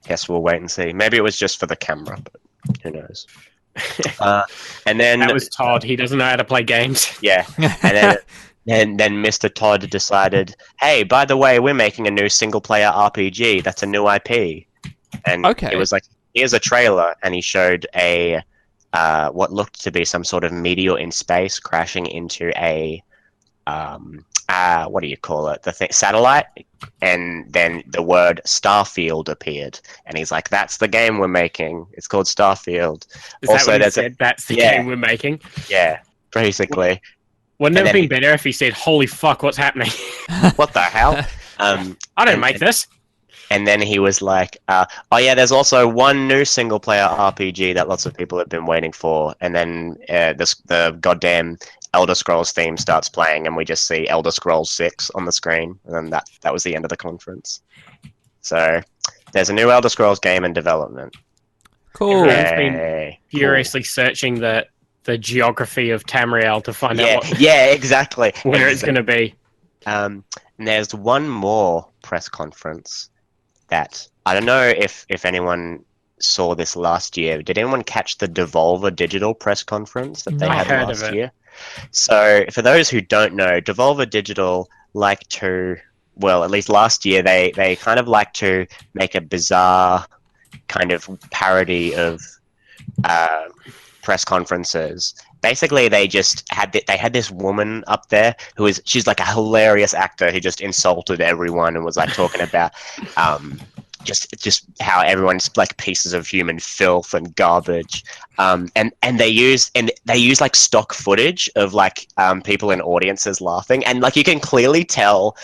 guess we'll wait and see. Maybe it was just for the camera, but who knows? And then that was Todd. He doesn't know how to play games. Yeah, and then Mr. Todd decided, hey, by the way, we're making a new single-player RPG. That's a new IP. And it was like, here's a trailer, and he showed a what looked to be some sort of meteor in space crashing into a what do you call it? Satellite, and then the word Starfield appeared, and he's like, "That's the game we're making. It's called Starfield." Is also, that what he said? That's the game we're making. Yeah, basically. Wouldn't it have been better if he said, "Holy fuck, what's happening? What the hell? I didn't make this." And then he was like, "Oh yeah, there's also one new single-player RPG that lots of people have been waiting for." And then the goddamn Elder Scrolls theme starts playing, and we just see Elder Scrolls 6 on the screen, and then that was the end of the conference. So there's a new Elder Scrolls game in development. Cool. Everyone's been furiously searching the geography of Tamriel to find out exactly where it's going to be. And there's one more press conference that I don't know if anyone saw this last year. Did anyone catch the Devolver Digital press conference that they had last year? So, for those who don't know, Devolver Digital like to, well, at least last year, they kind of like to make a bizarre kind of parody of press conferences. Basically, they just had this woman up there she's like a hilarious actor who just insulted everyone and was like talking about just how everyone's like pieces of human filth and garbage, and they use like stock footage of like people in audiences laughing, and like you can clearly tell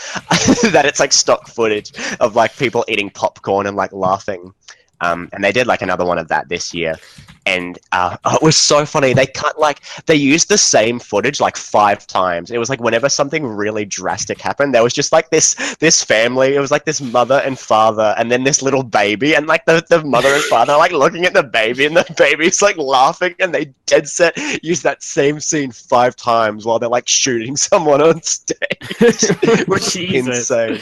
that it's like stock footage of like people eating popcorn and like laughing. And they did like another one of that this year, and it was so funny. They used the same footage like 5 times. It was like whenever something really drastic happened, there was just like this family. It was like this mother and father, and then this little baby, and like the mother and father are like looking at the baby, and the baby's like laughing, and they dead set use that same scene 5 times while they're like shooting someone on stage, which is insane.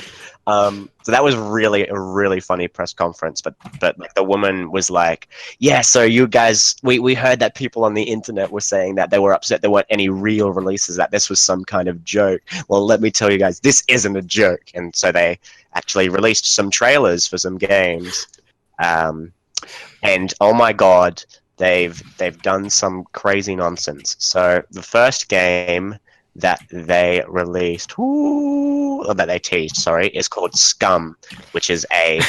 So that was really a really funny press conference, but like the woman was like, yeah, so you guys, we heard that people on the internet were saying that they were upset there weren't any real releases, that this was some kind of joke. Well, let me tell you guys, this isn't a joke. And so they actually released some trailers for some games, and oh my god, they've done some crazy nonsense. So the first game that they released, that they teased, is called Scum, which is a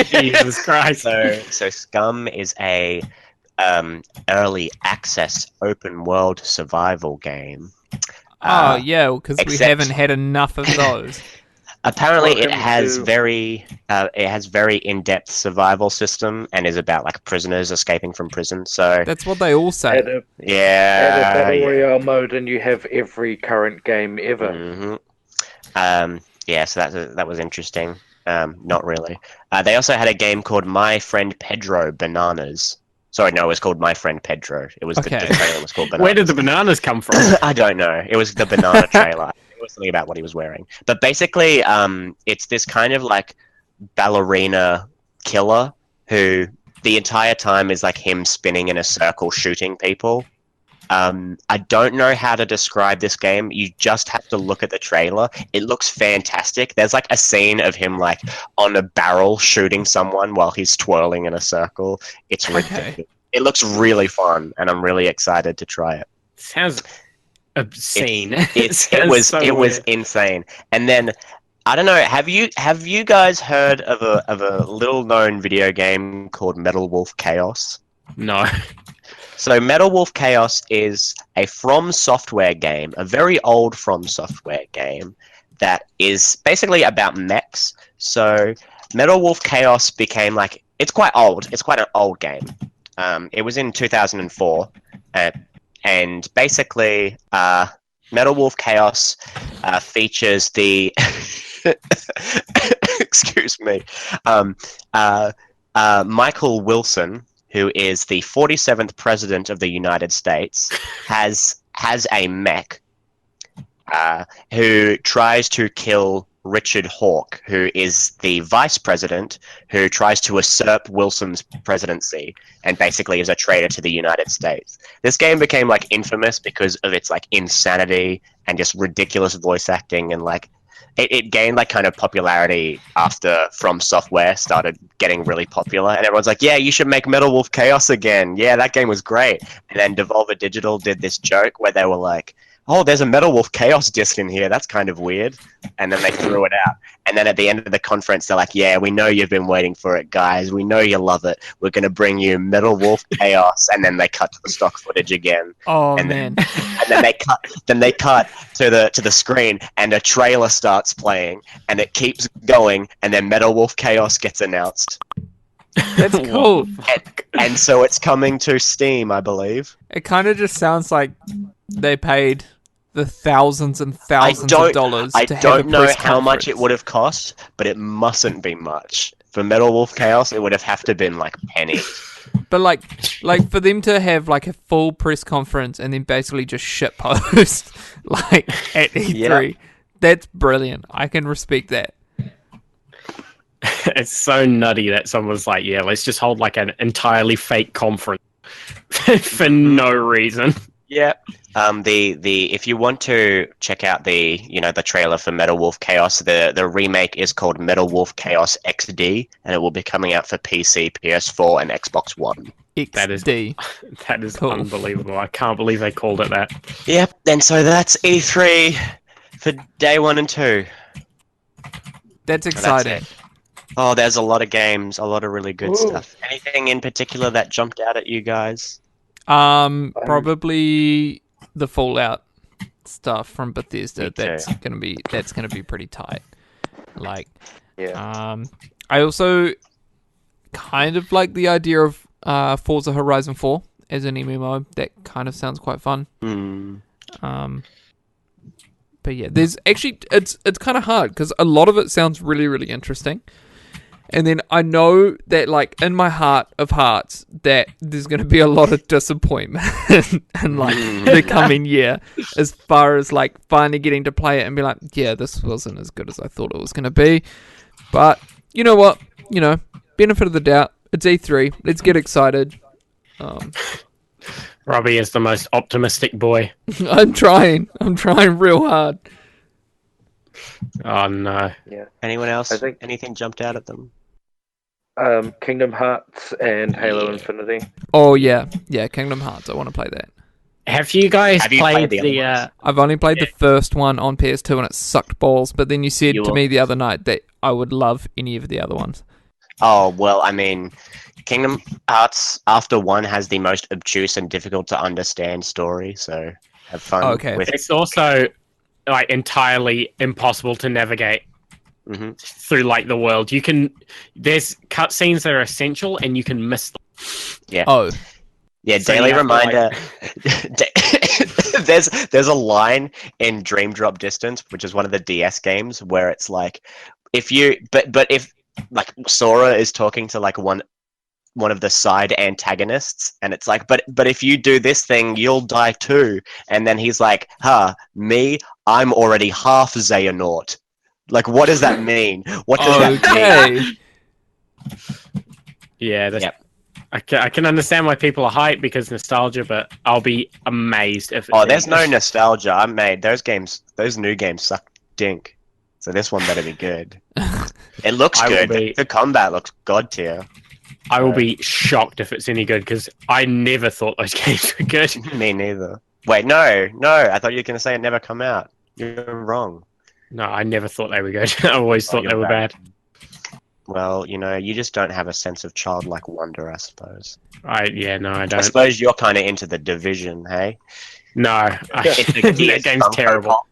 Jesus Christ. So Scum is a early access open world survival game. Because we haven't had enough of those. Apparently, it has very in-depth survival system and is about like prisoners escaping from prison. So that's what they all say. Add a battle royale mode, and you have every current game ever. Mm-hmm. So that was interesting. Not really. They also had a game called My Friend Pedro Bananas. Sorry, no, it was called My Friend Pedro. It was the trailer was called Bananas. Where did the bananas come from? I don't know. It was the banana trailer. It was something about what he was wearing. But basically, it's this kind of like ballerina killer who the entire time is like him spinning in a circle shooting people. I don't know how to describe this game. You just have to look at the trailer. It looks fantastic. There's like a scene of him like on a barrel shooting someone while he's twirling in a circle. It's ridiculous. Okay. It looks really fun, and I'm really excited to try it. Sounds obscene. It was insane. And then I don't know. Have you guys heard of a little known video game called Metal Wolf Chaos? No. So Metal Wolf Chaos is a From Software game, a very old From Software game that is basically about mechs. So Metal Wolf Chaos became like, it's quite old. It's quite an old game. It was in 2004, and basically Metal Wolf Chaos features the excuse me, Michael Wilson, who is the 47th president of the United States, has a mech who tries to kill Richard Hawke, who is the vice president, who tries to usurp Wilson's presidency and basically is a traitor to the United States. This game became like infamous because of its like insanity and just ridiculous voice acting, and like it gained like kind of popularity after From Software started getting really popular, and everyone's like, yeah, you should make Metal Wolf Chaos again. Yeah, that game was great. And then Devolver Digital did this joke where they were like, oh, there's a Metal Wolf Chaos disc in here. That's kind of weird. And then they threw it out. And then at the end of the conference, they're like, yeah, we know you've been waiting for it, guys. We know you love it. We're going to bring you Metal Wolf Chaos. And then they cut to the stock footage again. Oh, and man. And then they cut to the screen, and a trailer starts playing, and it keeps going, and then Metal Wolf Chaos gets announced. That's cool. And so it's coming to Steam, I believe. It kind of just sounds like they paid the thousands and thousands of dollars to have a press I don't know how much conference. it would have cost, but it mustn't be much. For Metal Wolf Chaos, it would have to been like pennies. But like for them to have like a full press conference and then basically just shitpost like at E3, that's brilliant. I can respect that. It's so nutty that someone's like, yeah, let's just hold like an entirely fake conference for no reason. Yeah. The if you want to check out the trailer for Metal Wolf Chaos, the remake is called Metal Wolf Chaos XD, and it will be coming out for PC, PS4, and Xbox One. XD. That is Cool. unbelievable. I can't believe they called it that. Yep. And so that's E3 for day 1 and 2. That's exciting. it. Oh, there's a lot of games, a lot of really good stuff. Anything in particular that jumped out at you guys? Probably the Fallout stuff from Bethesda. Me too. That's gonna be pretty tight. Like, Yeah. I also kind of like the idea of Forza Horizon 4 as an MMO. That kind of sounds quite fun. But yeah, there's actually it's kind of hard because a lot of it sounds really, really interesting. And then I know that, like, in my heart of hearts, that there's going to be a lot of disappointment in, like, the coming year as far as, like, finally getting to play it and be like, yeah, this wasn't as good as I thought it was going to be. But, you know what? Benefit of the doubt. It's E3. Let's get excited. Robbie is the most optimistic boy. I'm trying real hard. Oh, no. Yeah. Anyone else? I think- Anything jumped out at them? Kingdom Hearts and Halo Infinity. Oh, yeah. Yeah, Kingdom Hearts. I want to play that. Have you guys Have you played played the other ones? I've only played the first one on PS2 and it sucked balls, but then you said to me the other night that I would love any of the other ones. Oh, well, I mean, Kingdom Hearts After 1 has the most obtuse and difficult to understand story, so have fun with it. It's also like entirely impossible to navigate through like the world. There's cutscenes that are essential and you can miss them. Yeah. Oh. Yeah, So daily you have to, reminder. There's a line in Dream Drop Distance, which is one of the DS games, where it's like, if like Sora is talking to like one of the side antagonists, and it's like, but if you do this thing, you'll die too. And then he's like, me, I'm already half Xehanort. Like, what does that mean? What does that mean? Yeah, I can understand why people are hyped because nostalgia, but I'll be amazed if. Oh, there's no nostalgia. I made those games. Those new games suck dink. So this one better be good. It looks good. The combat looks god tier. I will be shocked if it's any good because I never thought those games were good. Me neither. Wait, no. I thought you were going to say it never come out. You're wrong. No, I never thought they were good. I always thought they were bad. Well, you just don't have a sense of childlike wonder, I suppose. I don't. I suppose you're kind of into the Division, hey? No, that game's terrible. Pop.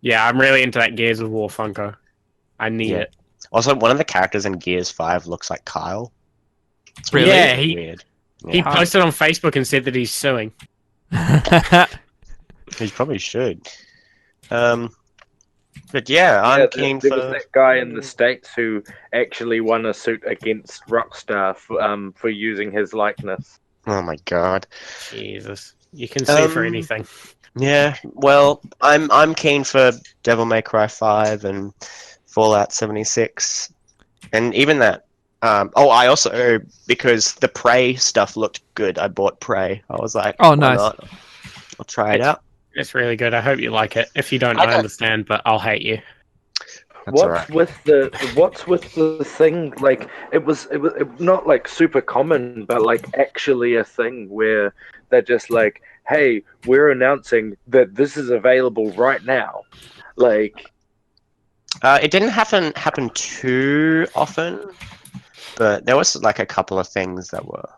Yeah, I'm really into that Gears of War Funko. I need it. Also, one of the characters in Gears 5 looks like Kyle. It's really weird. He posted on Facebook and said that he's suing. He probably should. But yeah, I'm keen for... There was that guy in the States who actually won a suit against Rockstar for using his likeness. Oh my god. Jesus. You can sue for anything. Yeah, well, I'm keen for Devil May Cry 5 and Fallout 76. And even that... I also, because the Prey stuff looked good, I bought Prey. I was like, oh, nice. Not? I'll try it out. It's really good. I hope you like it. If you don't, I understand, but I'll hate you. What's with the thing? Like, it was not like super common, but like actually a thing where they're just like, "Hey, we're announcing that this is available right now." Like, it didn't happen too often, but there was like a couple of things that were.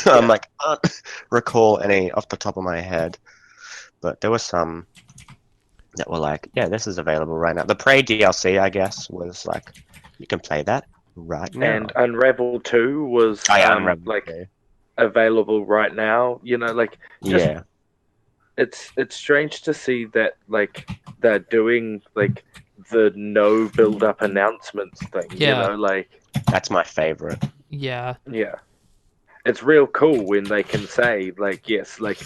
I'm like, I can't recall any off the top of my head. But there were some that were like, yeah, this is available right now. The Prey DLC, I guess, was like, you can play that right now. And Unravel 2 was available right now. It's strange to see that like they're doing like the no build-up announcements thing. Yeah. That's my favorite. Yeah. Yeah. It's real cool when they can say like, yes, like,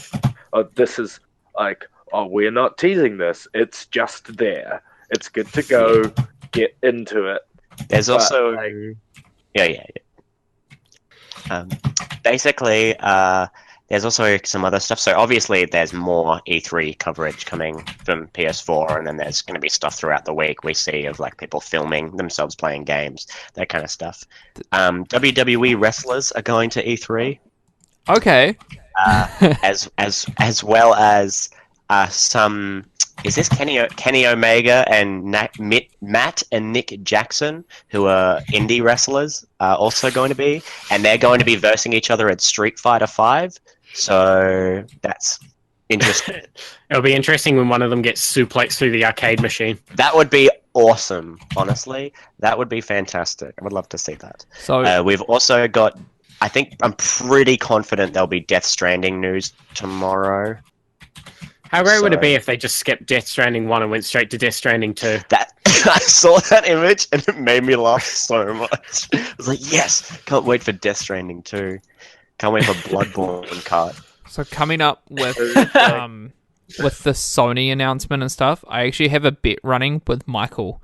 oh, this is like, oh, we're not teasing this. It's just there. It's good to go. Get into it. There's also... basically, there's also some other stuff. So obviously there's more E3 coverage coming from PS4, and then there's going to be stuff throughout the week we see of like people filming themselves playing games, that kind of stuff. WWE wrestlers are going to E3. Okay. As well as some... Is this Kenny Omega and Matt and Nick Jackson, who are indie wrestlers, are also going to be, and they're going to be versing each other at Street Fighter 5. So that's interesting. It'll be interesting when one of them gets suplexed through the arcade machine. That would be awesome. Honestly, that would be fantastic. I would love to see that. So we've also got... I'm pretty confident there'll be Death Stranding news tomorrow. How great would it be if they just skipped Death Stranding 1 and went straight to Death Stranding 2? I saw that image and it made me laugh so much. I was like, yes, can't wait for Death Stranding 2. Can't wait for Bloodborne cut. So coming up with the Sony announcement and stuff, I actually have a bet running with Michael,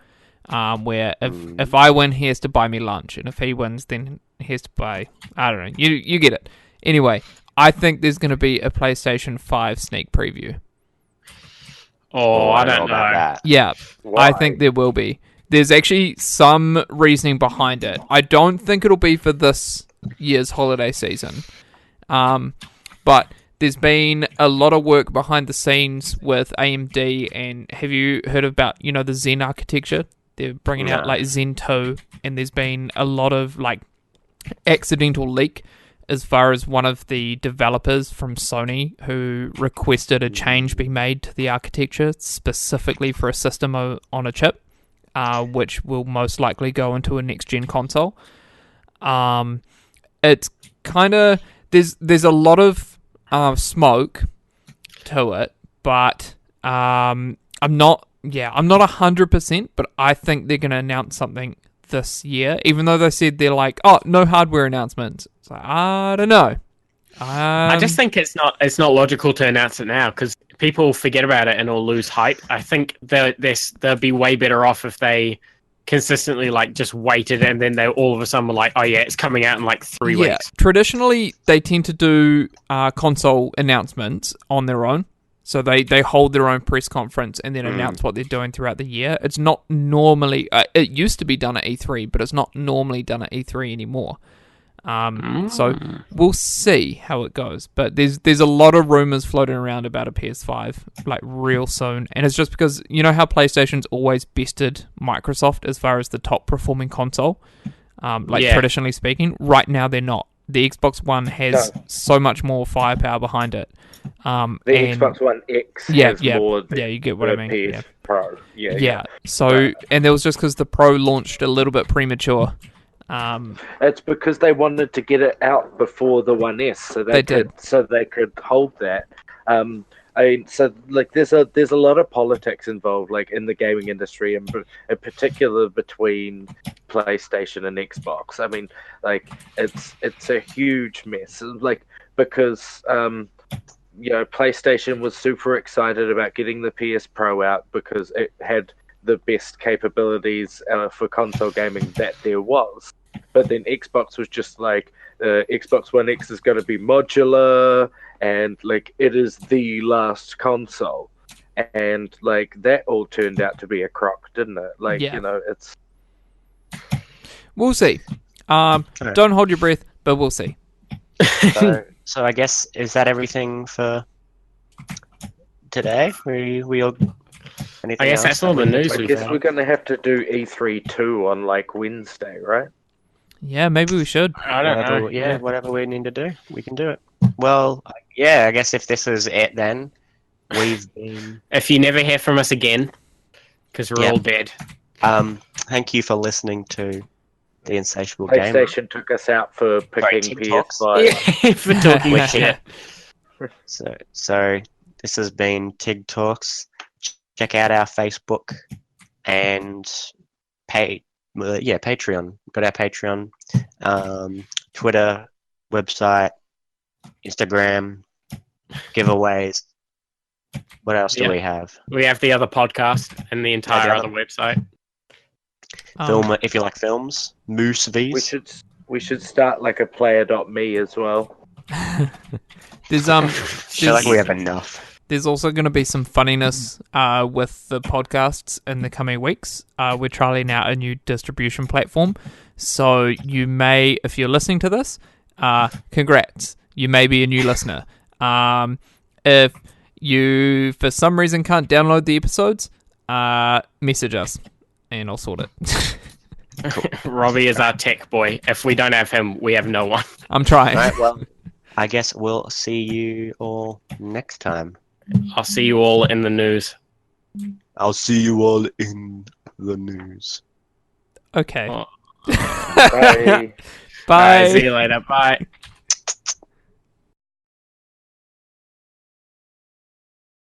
where if I win, he has to buy me lunch, and if he wins, then he has to buy... I don't know. You get it. Anyway, I think there's going to be a PlayStation 5 sneak preview. Oh, I don't know about that. Yeah, Why? I think there will be. There's actually some reasoning behind it. I don't think it'll be for this year's holiday season. But there's been a lot of work behind the scenes with AMD, and have you heard about, the Zen architecture? They're bringing out like Zen 2, and there's been a lot of like accidental leak as far as one of the developers from Sony who requested a change be made to the architecture specifically for a system on a chip, which will most likely go into a next-gen console. It's kind of... There's a lot of smoke to it, but I'm not 100%, but I think they're going to announce something this year, even though they said they're like, oh, no hardware announcements. It's like, I don't know. I just think it's not logical to announce it now because people forget about it and will lose hype. I think they'll be way better off if they consistently like just waited, and then they all of a sudden were like, "Oh yeah, it's coming out in like 3 weeks." Traditionally, they tend to do console announcements on their own. So they hold their own press conference and then announce what they're doing throughout the year. It's not normally... it used to be done at E3, but it's not normally done at E3 anymore. So we'll see how it goes. But there's a lot of rumours floating around about a PS5, like, real soon. And it's just because, you know how PlayStation's always bested Microsoft as far as the top-performing console? Traditionally speaking. Right now, they're not. The Xbox One has so much more firepower behind it. Xbox One X has more than you get what I mean. PS Pro. So, and it was just because the Pro launched a little bit premature. It's because they wanted to get it out before the One S, so they could hold that. There's a lot of politics involved, like in the gaming industry, and in particular between PlayStation and Xbox. I mean, like it's a huge mess. Like because PlayStation was super excited about getting the PS Pro out because it had the best capabilities for console gaming that there was. But then Xbox was just like, Xbox One X is going to be modular, and like it is the last console, and like that all turned out to be a crock, didn't it? Like it's. We'll see. Don't hold your breath, but we'll see. So I guess, is that everything for today? We all. I guess that's all the news. I guess we're going to have to do E3 2 on like Wednesday, right? Yeah, maybe we should. I don't know. Yeah, whatever we need to do, we can do it. Well, yeah, I guess if this is it, then we've been. If you never hear from us again, because we're all dead. Thank you for listening to the Insatiable Gamer. PlayStation took us out for picking PS5. For talking shit. So this has been TIG Talks. Check out our Facebook and Patreon. We've got our Patreon, Twitter, website, Instagram, giveaways. What else do we have? We have the other podcast and the entire other website. Film, if you like films, Moose V's. We should start like a player.me as well. I feel like we have enough. There's also going to be some funniness with the podcasts in the coming weeks. We're trialing out a new distribution platform. So you may, if you're listening to this, congrats. You may be a new listener. If you, for some reason, can't download the episodes, message us and I'll sort it. Cool. Robbie is our tech boy. If we don't have him, we have no one. I'm trying. All right, well, I guess we'll see you all next time. I'll see you all in the news. I'll see you all in the news. Okay. Oh. Bye. Bye. Right, see you later. Bye.